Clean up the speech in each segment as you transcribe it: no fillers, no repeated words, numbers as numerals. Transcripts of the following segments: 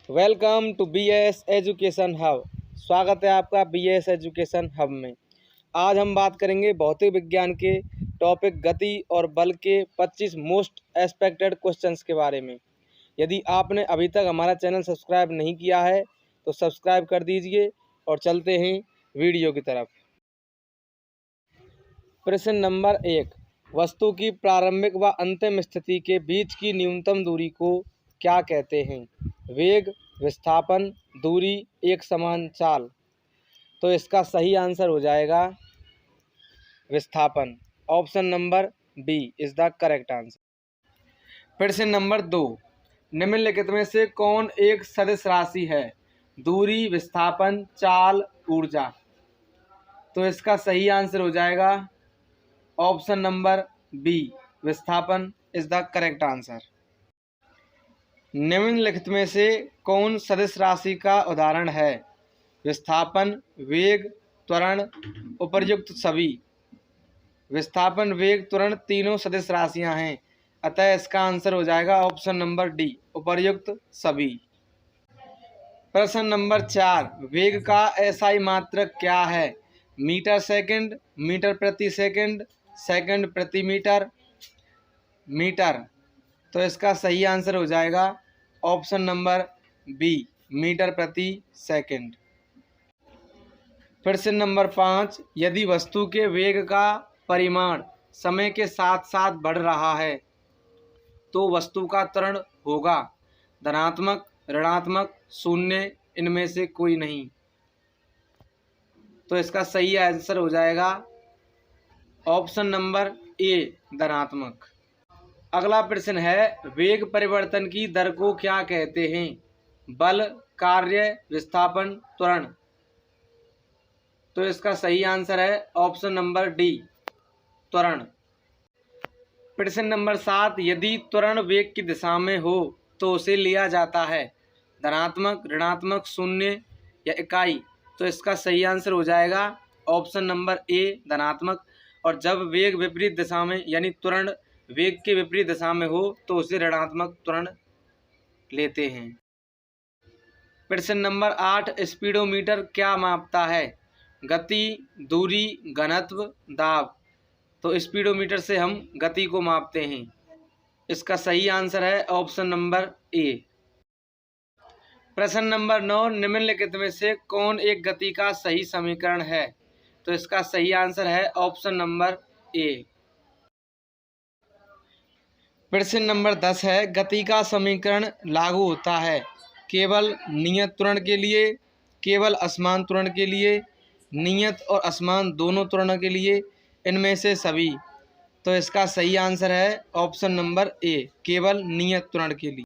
Welcome to BS education hub. स्वागत है आपका BS एजुकेशन हब में। आज हम बात करेंगे भौतिक विज्ञान के टॉपिक गति और बल के 25 मोस्ट एक्सपेक्टेड क्वेश्चंस के बारे में। यदि आपने अभी तक हमारा चैनल सब्सक्राइब नहीं किया है तो सब्सक्राइब कर दीजिए और चलते हैं वीडियो की तरफ। प्रश्न नंबर 1, वस्तु की प्रारंभिक व अंतिम स्थिति के बीच की न्यूनतम दूरी को क्या कहते हैं? वेग, विस्थापन, दूरी, एक समान चाल। तो इसका सही आंसर हो जाएगा विस्थापन। Option number B is the correct answer. प्रश्न नंबर 2, निम्नलिखित में से कौन एक सदिश राशि है? दूरी, विस्थापन, चाल, ऊर्जा। तो इसका सही आंसर हो जाएगा ऑप्शन नंबर बी, विस्थापन इज द करेक्ट आंसर। निम्नलिखित में से कौन सदिश राशि का उदाहरण है? विस्थापन, वेग, त्वरण, उपर्युक्त सभी। विस्थापन, वेग, त्वरण तीनों सदिश राशियां हैं, अतः इसका आंसर हो जाएगा ऑप्शन नंबर डी, उपर्युक्त सभी। प्रश्न नंबर 4, वेग का एसआई मात्रक क्या है? मीटर सेकंड, मीटर प्रति सेकंड, सेकंड प्रति मीटर, मीटर। तो इसका सही आंसर हो जाएगा ऑप्शन नंबर बी, मीटर प्रति सेकंड। प्रश्न नंबर 5, यदि वस्तु के वेग का परिमाण समय के साथ साथ बढ़ रहा है तो वस्तु का त्वरण होगा धनात्मक, ऋणात्मक, शून्य, इनमें से कोई नहीं। तो इसका सही आंसर हो जाएगा ऑप्शन नंबर ए, धनात्मक। अगला प्रश्न है, वेग परिवर्तन की दर को क्या कहते हैं? बल, कार्य, विस्थापन, त्वरण। तो इसका सही आंसर है ऑप्शन नंबर डी, त्वरण। प्रश्न नंबर 7, यदि त्वरण वेग की दिशा में हो तो उसे लिया जाता है धनात्मक, ऋणात्मक, शून्य या इकाई। तो इसका सही आंसर हो जाएगा ऑप्शन नंबर ए, धनात्मक। और जब वेग विपरीत दिशा में यानी त्वरण वेग के विपरीत दिशा में हो तो उसे ऋणात्मक त्वरण लेते हैं। प्रश्न नंबर 8, स्पीडोमीटर क्या मापता है? गति, दूरी, घनत्व, दाब। तो स्पीडोमीटर से हम गति को मापते हैं। इसका सही आंसर है ऑप्शन नंबर ए। प्रश्न नंबर 9, निम्नलिखित में से कौन एक गति का सही समीकरण है? तो इसका सही आंसर है ऑप्शन नंबर ए। प्रश्न नंबर 10 है, गति का समीकरण लागू होता है केवल नियत त्वरण के लिए, केवल असमान त्वरण के लिए, नियत और असमान दोनों त्वरणों के लिए, इनमें से सभी। तो इसका सही आंसर है ऑप्शन नंबर ए, केवल नियत त्वरण के लिए।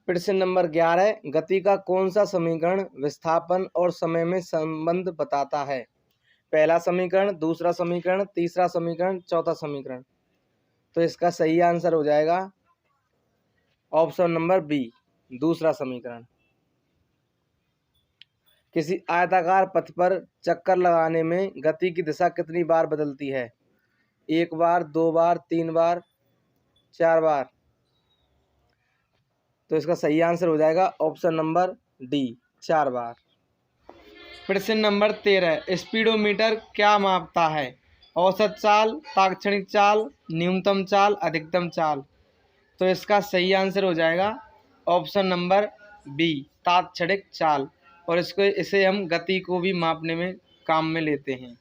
प्रश्न नंबर 11, गति का कौन सा समीकरण विस्थापन और समय में संबंध बताता है? पहला समीकरण, दूसरा समीकरण, तीसरा समीकरण, चौथा समीकरण। तो इसका सही आंसर हो जाएगा ऑप्शन नंबर बी, दूसरा समीकरण। किसी आयताकार पथ पर चक्कर लगाने में गति की दिशा कितनी बार बदलती है? एक बार, दो बार, तीन बार, चार बार। तो इसका सही आंसर हो जाएगा ऑप्शन नंबर डी, चार बार। प्रश्न नंबर 13, स्पीडोमीटर क्या मापता है? औसत चाल, ताक्षणिक चाल, न्यूनतम चाल, अधिकतम चाल। तो इसका सही आंसर हो जाएगा ऑप्शन नंबर बी, ताक्षणिक चाल। और इसे हम गति को भी मापने में काम में लेते हैं।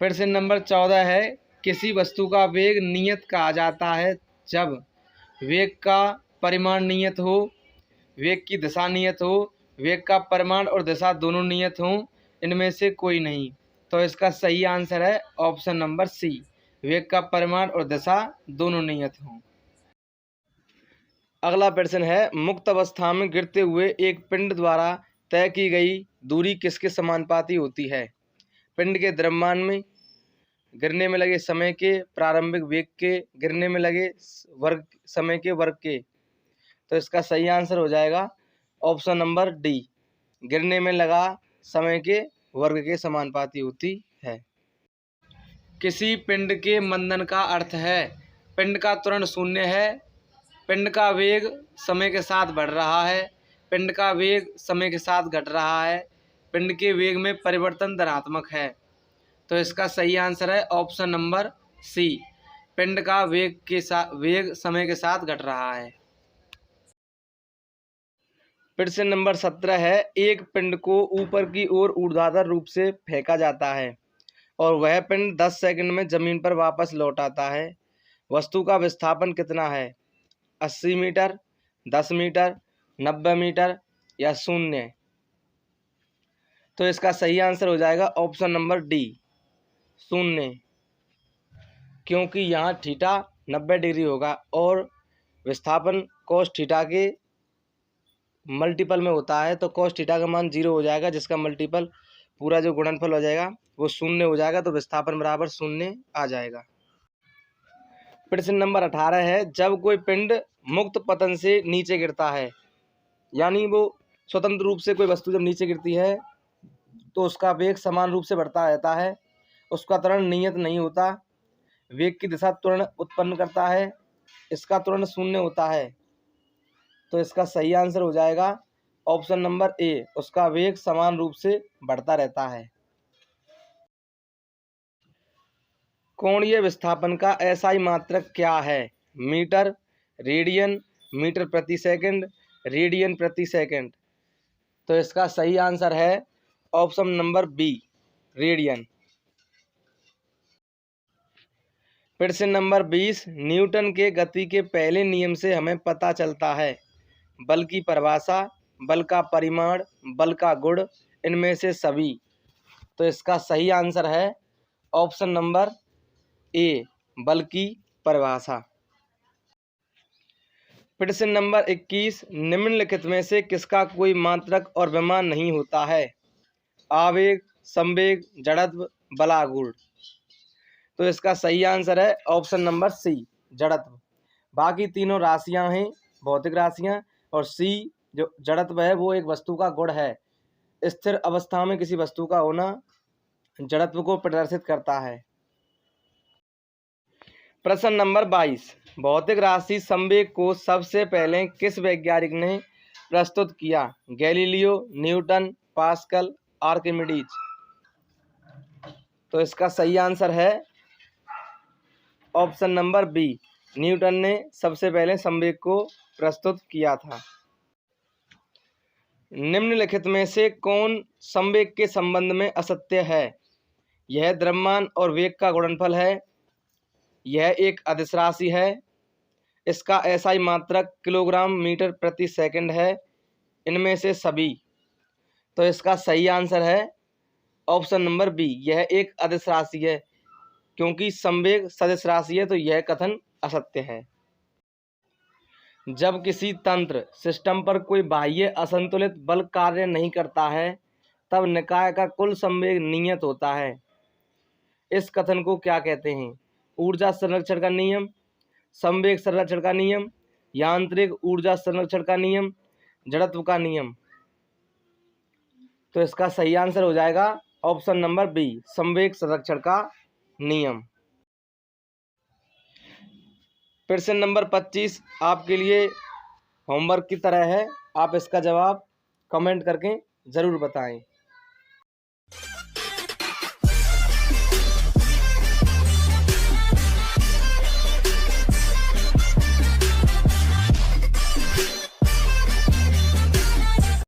प्रश्न नंबर 14 है, किसी वस्तु का वेग नियत कहा जाता है जब वेग का परिमाण नियत हो, वेग की दिशा नियत हो, वेग का परिमाण और दिशा दोनों नियत हों, इनमें से कोई नहीं। तो इसका सही आंसर है ऑप्शन नंबर सी, वेग का परिमाण और दिशा दोनों नियत हों। अगला प्रश्न है, मुक्त अवस्था में गिरते हुए एक पिंड द्वारा तय की गई दूरी किसके समानुपाती होती है? पिंड के द्रव्यमान में, गिरने में लगे समय के, प्रारंभिक वेग के, गिरने में लगे वर्ग समय के वर्ग के। तो इसका सही आंसर हो जाएगा ऑप्शन नंबर डी, गिरने में लगा समय के वर्ग के समानुपाती होती है। किसी पिंड के मंदन का अर्थ है पिंड का त्वरण शून्य है, पिंड का वेग समय के साथ बढ़ रहा है, पिंड का वेग समय के साथ घट रहा है, पिंड के वेग में परिवर्तन धनात्मक है। तो इसका सही आंसर है ऑप्शन नंबर सी, पिंड का वेग समय के साथ घट रहा है। प्रश्न नंबर 17 है, एक पिंड को ऊपर की ओर ऊर्ध्वाधर रूप से फेंका जाता है और वह पिंड 10 सेकंड में जमीन पर वापस लौट आता है। वस्तु का विस्थापन कितना है? 80 मीटर, 10 मीटर, 90 मीटर या 0? तो इसका सही आंसर हो जाएगा ऑप्शन नंबर डी, 0, क्योंकि यहाँ थीटा 90 डिग्री होगा और विस्थापन कोस थीटा के मल्टीपल में होता है, तो कोस थीटा का मान 0 हो जाएगा, जिसका मल्टीपल पूरा जो गुणनफल हो जाएगा वो 0 हो जाएगा, तो विस्थापन बराबर 0 आ जाएगा। प्रश्न नंबर 18 है, जब कोई पिंड मुक्त पतन से नीचे गिरता है, यानी वो स्वतंत्र रूप से कोई वस्तु जब नीचे गिरती है तो उसका वेग समान रूप से बढ़ता रहता है, उसका त्वरण नियत नहीं होता, वेग की दिशा त्वरण उत्पन्न करता है, इसका त्वरण 0 होता है। तो इसका सही आंसर हो जाएगा ऑप्शन नंबर ए, उसका वेग समान रूप से बढ़ता रहता है। कोणीय विस्थापन का एसआई मात्रक क्या है? मीटर, रेडियन, मीटर प्रति सेकंड, रेडियन प्रति सेकंड। तो इसका सही आंसर है ऑप्शन नंबर बी, रेडियन। प्रश्न नंबर 20, न्यूटन के गति के पहले नियम से हमें पता चलता है बल की परिभाषा, बल का परिमाण, बल का गुण, इनमें से सभी। तो इसका सही आंसर है ऑप्शन नंबर ए, बल की परिभाषा। प्रश्न नंबर 21, निम्नलिखित में से किसका कोई मात्रक और विमान नहीं होता है? आवेग, संवेग, जड़त्व, बलागुण। तो इसका सही आंसर है ऑप्शन नंबर सी, जड़त्व। बाकी तीनों राशियां हैं, भौतिक राशियां, और सी जो जड़त्व है वो एक वस्तु का गुण है। स्थिर अवस्था में किसी वस्तु का होना जड़त्व को प्रदर्शित करता है। प्रश्न नंबर 22, भौतिक राशि संवेग को सबसे पहले किस वैज्ञानिक ने प्रस्तुत किया? Galileo, Newton, pascal, Archimedes. तो इसका सही आंसर है ऑप्शन नंबर बी, न्यूटन ने सबसे पहले संवेग को प्रस्तुत किया था। निम्नलिखित में से कौन संवेग के संबंध में असत्य है? यह द्रव्यमान और वेग का गुणनफल है, यह एक अदिश राशि है, इसका एसआई मात्रक किलोग्राम मीटर प्रति सेकंड है, इनमें से सभी। तो इसका सही आंसर है ऑप्शन नंबर बी, यह एक अदिश राशि है, क्योंकि संवेग सदिश राशि है, तो यह कथन असत्य है। जब किसी तंत्र सिस्टम पर कोई बाह्य असंतुलित बल कार्य नहीं करता है तब निकाय का कुल संवेग नियत होता है। इस कथन को क्या कहते हैं? ऊर्जा संरक्षण का नियम, संवेग संरक्षण का नियम, यांत्रिक ऊर्जा संरक्षण का नियम, जड़त्व का नियम। तो इसका सही आंसर हो जाएगा ऑप्शन नंबर बी, संवेग संरक्षण का नियम। प्रश्न नंबर 25 आपके लिए होमवर्क की तरह है, आप इसका जवाब कमेंट करके ज़रूर बताएं।